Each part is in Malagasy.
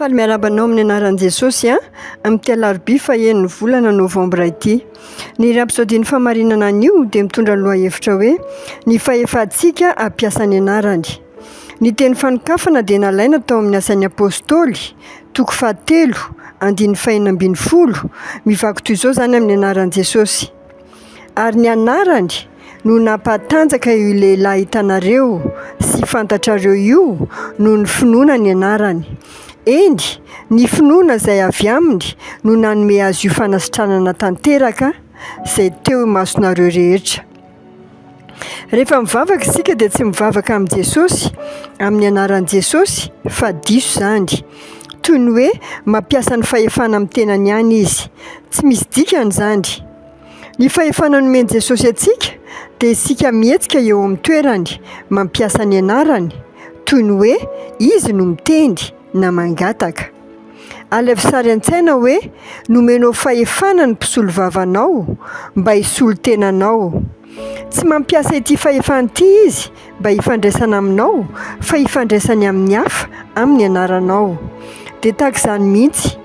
Faly miarabanao amin'ny anaran'i Jesosy amin'ny Alarobia fahen'ny volana Novambra ity. Ny Rhapsody ny Fahamarinana an'io dia mitondra ny lohahevitra hoe ny fahefantsika hampiasa ny anarany. Ny teny fanokafana dia nalaina tao amin'ny asan'ny apôstôly toko 7:5-10 mivaky toy izao zany amin'ny anaran'i Jesosy. Ary ny anarany no nampatanjaka io lehilahy hitanareo sy fantatrareo io no ny finoana ny anarany. Eny, ny finoana izay avy aminy no nanome azy io fanasitranana tanteraka izay teo imasonareo rehetra. Rehefa mivavaka isika dia tsy mivavaka amin'i Jesosy, amin'ny anaran'i Jesosy, fa diso zany. Toy ny hoe mampiasa ny fahefana amin'ny tenany ihany izy, tsy misy dikany zany. Ny fahefana nomeny Jesosy antsika dia isika mihetsika eo amin'ny toerany mampiasa ny anarany, toy ny hoe izy no miteny na mangataka. Alevy sary an-tsaina hoe nomenao fahefana ny mpisolo vavanao mba hisolo tenanao. Tsy mampiasa ity fahefana ity izy mba hifandraisana aminao, fa hifandraisany amin'ny hafa amin'ny anaranao. Dia tahaka izany mihitsy,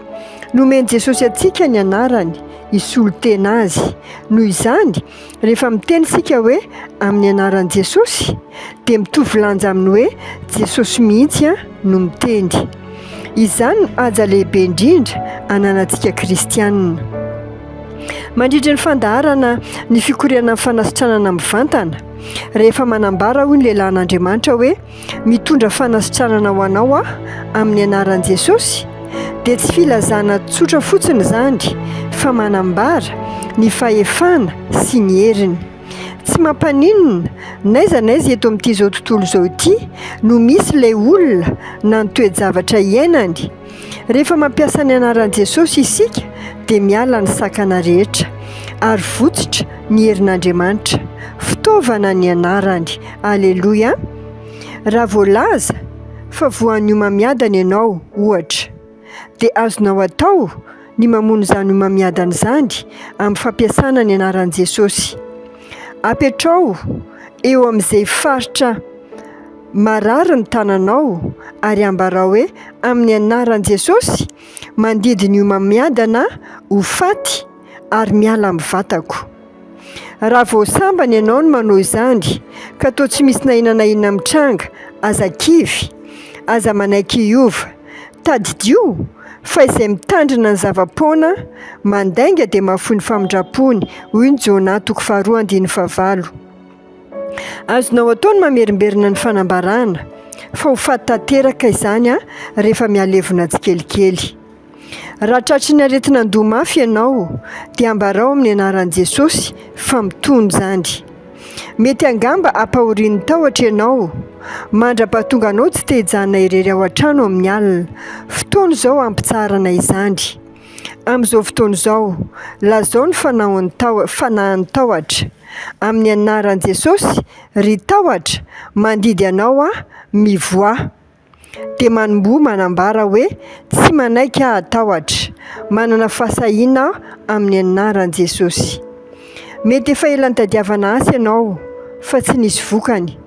nomeny Jesosy antsika ny anarany hisolo tena azy. Noho izany, rehefa miteny isika hoe amin'ny anaran'i Jesosy, dia mitovy lanja amin'ny hoe Jesosy mihitsy no miteny. Izany no haja lehibe indrindra ananantsika kristianina. Mandrindra ny fandaharana ny fikoriana amin'ny fanasitranana mivantana, rehefa manambara hoy ny lehilahin'Andriamanitra hoe mitondra fanasitranana ho anao amin'ny anaran'i Jesosy, dia tsy filazana tsotra fotsiny izany, fa manambara ny fahefana sy ny heriny. Tsy mampaninona n'aiza n'aiza eto amin'ity izao tontolo izao ity no misy ilay olona na ny toe-javatra iainany. Rehefa mampiasa ny anaran'i Jesosy isika dia miala ny sakana rehetra ary votsitra ny herin'Andriamanitra, fitaovana ny anarany. Aleloia! Raha voalaza fa voan'ny homamiadana ianao ohatra, dia azonao atao ny mamono izany homamiadana izany amin'ny fampiasana ny anaran'i Jesosy. Apetrao eo amin'izay faritra marary ny tananao ary ambarao hoe amin'ny anaran'i Jesosy mandidy ny homamiadana ho faty ary miala amin'ny vatako. Raha voasambana ianao no manao izany ka toa tsy misy nahinana mitranga, aza kivy, aza manaiky hiova, tadidio fa izay mitandrina ny zava-poana mandainga dia mahafoy ny famindrapony, hoy ny Jona 2:9. Azonao atao ny mamerimberina ny fanambarana, fa ho faty tanteraka izany rehefa mialevona tsikelikely. Raha tratry ny aretina handoha-mafy ianao dia ambarao amin'ny anaran'i Jesosy fa mitony zany. Mety angamba hampahorian'ny tahotra ianao, mandra-pahatonga anao tsy te-hijanona irery ao an-trano amin'ny alina. Fotoana izao ampitsarana izany. Amin'izao fotoana izao, lazao ny fanahin'ny tahotra. Amin'ny anaran'i Jesosy, ry tahotra mandidy anao mivoa. Dia manomboa manambara hoe tsy manaiky tahotra, manana fahasahiana amin'ny anaran'i Jesosy. Mety efa ela nitadiavana asa ianao fa tsy nisy vokany.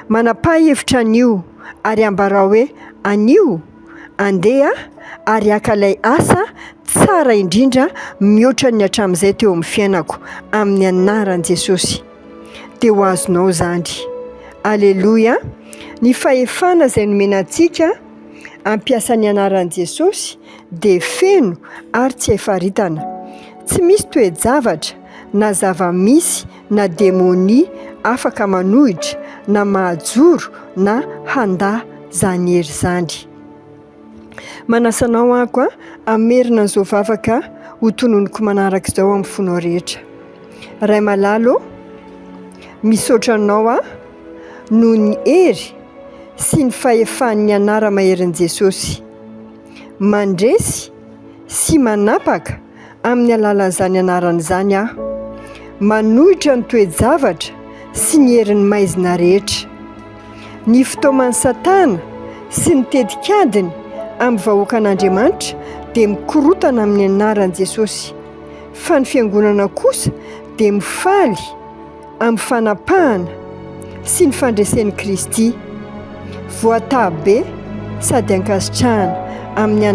Manapa-hevitra an'io ary ambarao hoe an'io andeha ary akalay asa tsara indrindra mihoatra ny hatramin'izay teo amin'ny fiainako amin'ny anaran'i Jesosy. Dia ho azonao zany. Aleloia! Ny fahefana izay nomena antsika hampiasa ny anaran'i Jesosy dia feno ary tsy hahifaritana. Tsy misy toe-javatra na zava-misy na demonia afaka manohitra na mahajoro na handà zany hery zany. Manasanao ahako hamerina an'izao vavaka ho tononoko manaraka izao amin'ny fonao rehetra. Ray malalo, misaotra anao noho ny hery sy ny fahefan'ny anara-maherin'i Jesosy. Mandresy sy manapaka amin'ny alalan'izany anarany izany manohitra ny toe-javatra sy ny herin'ny maizina rehetra. Ny fitaoman'ny Satana sy ny teti-kadiny amin'ny vahoakan'Andriamanitra dia mikorotana amin'ny anaran'i Jesosy. Fa ny fiangonana kosa dia mifaly amin'ny fanapahana sy ny fandresen'i Kristy. Voatabe sady ankasitrahana amin'ny